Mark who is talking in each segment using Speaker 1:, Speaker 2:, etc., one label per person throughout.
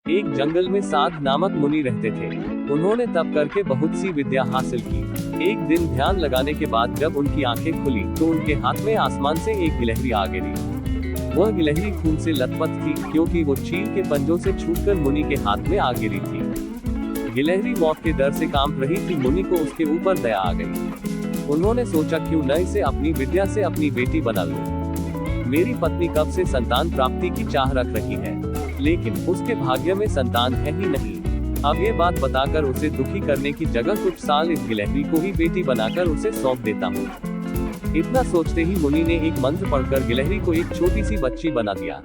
Speaker 1: एक जंगल में साध नामक मुनि रहते थे। उन्होंने तप करके बहुत सी विद्या हासिल की। एक दिन ध्यान लगाने के बाद जब उनकी आंखें खुली तो उनके हाथ में आसमान से एक गिलहरी आ गिरी। वह गिलहरी खून से लथपथ थी, क्योंकि वो चील के पंजों से छूटकर मुनि के हाथ में आ गिरी थी। गिलहरी मौत के डर से कांप रही थी। मुनि को उसके ऊपर दया आ गई। उन्होंने सोचा, क्यों न इसे अपनी विद्या से अपनी बेटी बना लूं। मेरी पत्नी कब से संतान प्राप्ति की चाह रख रही है, लेकिन उसके भाग्य में संतान है ही नहीं। अब ये बात बताकर उसे दुखी करने की जगह कुछ साल इस गिलहरी को ही बेटी बनाकर उसे सौंप देता हूँ। इतना सोचते ही मुनि ने एक मंत्र पढ़कर गिलहरी को एक छोटी सी बच्ची बना दिया।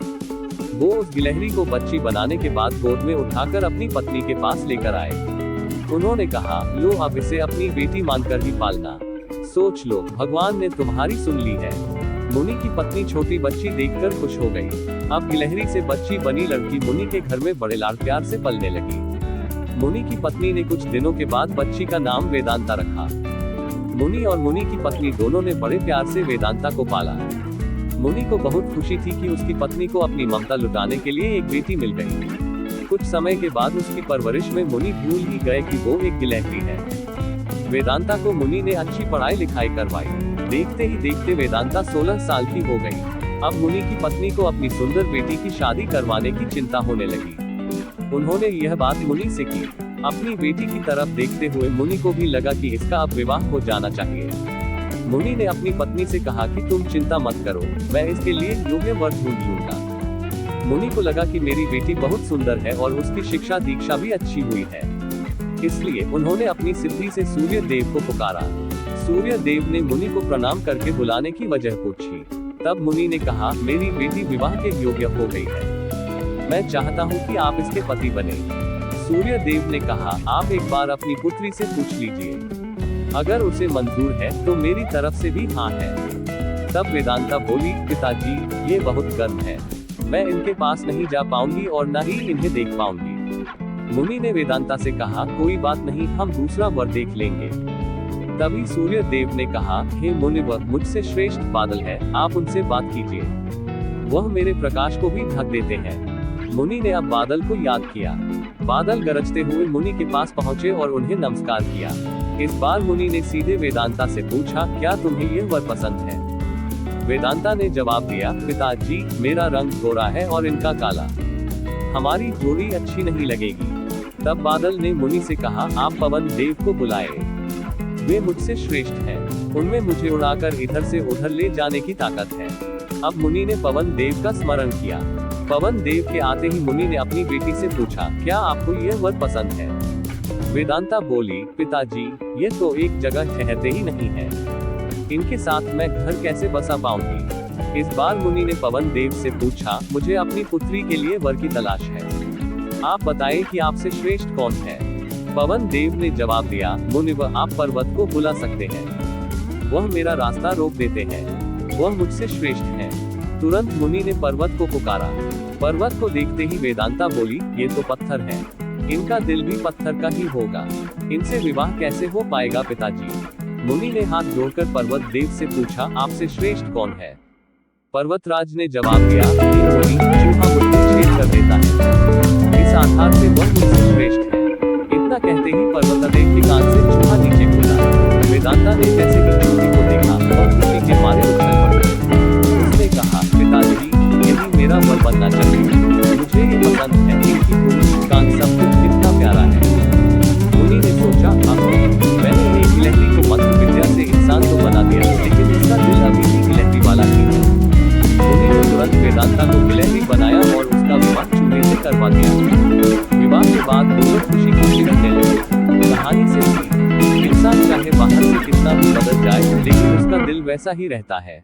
Speaker 1: वो उस गिलहरी को बच्ची बनाने के बाद गोद में उठाकर अपनी पत्नी के पास लेकर आए। उन्होंने कहा, लो अब इसे अपनी बेटी मानकर ही पालना। सोच लो, भगवान ने तुम्हारी सुन ली है। मुनि की पत्नी छोटी बच्ची देखकर खुश हो गई। अब गिलहरी से बच्ची बनी लड़की मुनि के घर में बड़े लाड प्यार से पलने लगी। मुनि की पत्नी ने कुछ दिनों के बाद बच्ची का नाम वेदांता रखा। मुनि और मुनि की पत्नी दोनों ने बड़े प्यार से वेदांता को पाला। मुनि को बहुत खुशी थी कि उसकी पत्नी को अपनी ममता लुटाने के लिए एक बेटी मिल गई। कुछ समय के बाद उसकी परवरिश में मुनि भूल ही गए कि वो एक गिलहरी है। वेदांता को मुनि ने अच्छी पढ़ाई लिखाई करवाई। देखते ही देखते वेदांता 16 साल की हो गई। अब मुनि की पत्नी को अपनी सुंदर बेटी की शादी करवाने की चिंता होने लगी। उन्होंने यह बात मुनि से की। अपनी बेटी की तरफ देखते हुए मुनि को भी लगा कि इसका अब विवाह हो जाना चाहिए। मुनि ने अपनी पत्नी से कहा कि तुम चिंता मत करो, मैं इसके लिए योग्य वर ढूंढ लूंगा। मुनि को लगा कि मेरी बेटी बहुत सुंदर है और उसकी शिक्षा दीक्षा भी अच्छी हुई है, इसलिए उन्होंने अपनी सिद्धि से सूर्य देव को पुकारा। सूर्य देव ने मुनि को प्रणाम करके बुलाने की वजह पूछी। तब मुनि ने कहा, मेरी बेटी विवाह के योग्य हो गई है, मैं चाहता हूँ कि आप इसके पति बने। सूर्य देव ने कहा, आप एक बार अपनी पुत्री से पूछ लीजिए, अगर उसे मंजूर है तो मेरी तरफ से भी हाँ है। तब वेदांता बोली, पिताजी ये बहुत गर्म है, मैं इनके पास नहीं जा पाऊंगी और न ही इन्हें देख पाऊंगी। मुनि ने वेदांता से कहा, कोई बात नहीं, हम दूसरा वर देख लेंगे। तभी सूर्य देव ने कहा, हे मुनिवर, मुझसे श्रेष्ठ बादल है, आप उनसे बात कीजिए, वह मेरे प्रकाश को भी ढक देते हैं। मुनि ने अब बादल को याद किया। बादल गरजते हुए मुनि के पास पहुँचे और उन्हें नमस्कार किया। इस बार मुनि ने सीधे वेदांता से पूछा, क्या तुम्हें ये वर पसंद है? वेदांता ने जवाब दिया, पिताजी मेरा रंग गोरा है और इनका काला, हमारी जोड़ी अच्छी नहीं लगेगी। तब बादल ने मुनि से कहा, आप पवन देव को बुलाए, वे मुझसे श्रेष्ठ हैं, उनमें मुझे उड़ाकर इधर से उधर ले जाने की ताकत है। अब मुनि ने पवन देव का स्मरण किया। पवन देव के आते ही मुनि ने अपनी बेटी से पूछा, क्या आपको यह वर पसंद है? वेदांता बोली, पिताजी ये तो एक जगह ठहरते ही नहीं है, इनके साथ मैं घर कैसे बसा पाऊंगी? इस बार मुनि ने पवन देव से पूछा, मुझे अपनी पुत्री के लिए वर की तलाश है, आप बताएं कि आपसे श्रेष्ठ कौन है? पवन देव ने जवाब दिया, मुनिवर आप पर्वत को बुला सकते हैं, वह मेरा रास्ता रोक देते हैं, वह मुझसे श्रेष्ठ है। तुरंत मुनि ने पर्वत को पुकारा। पर्वत को देखते ही वेदांता बोली, ये तो पत्थर है, इनका दिल भी पत्थर का ही होगा, इनसे विवाह कैसे हो पाएगा पिताजी? मुनि ने हाथ जोड़कर पर्वत देव से पूछा, आपसे श्रेष्ठ कौन है? पर्वतराज ने जवाब दिया, चूहा मुझे छेद कर देता है, इस आधार से वह मुझसे श्रेष्ठ है। इतना कहते ही पर्वतदेव के कान से चूहा नीचे कूदा। वेदांता ने जैसे ही चूहे को देखा और खुशी के मारे उछल पड़े। उसने कहा, पिताजी यही मेरा वर बनना चाहिए, मुझे ये पसंद है, इनकी पूरी कान सब कुछ कितना प्यारा है। मुनि ने सोचा, मैंने एक गिलहरी को मंत्र विद्या से इंसान तो बना दिया, लेकिन इसका दिल अभी भी गिलहरी वाला ही है। मुनि ने तुरंत वेदांता को गिलहरी बनाया और उसका विवाह चूहे से करवा दिया। विवाह के बाद दोनों खुशी खुशी रहने लगे। कहानी से इंसान चाहे बाहर से कितना भी बदल जाए, लेकिन उसका दिल वैसा ही रहता है।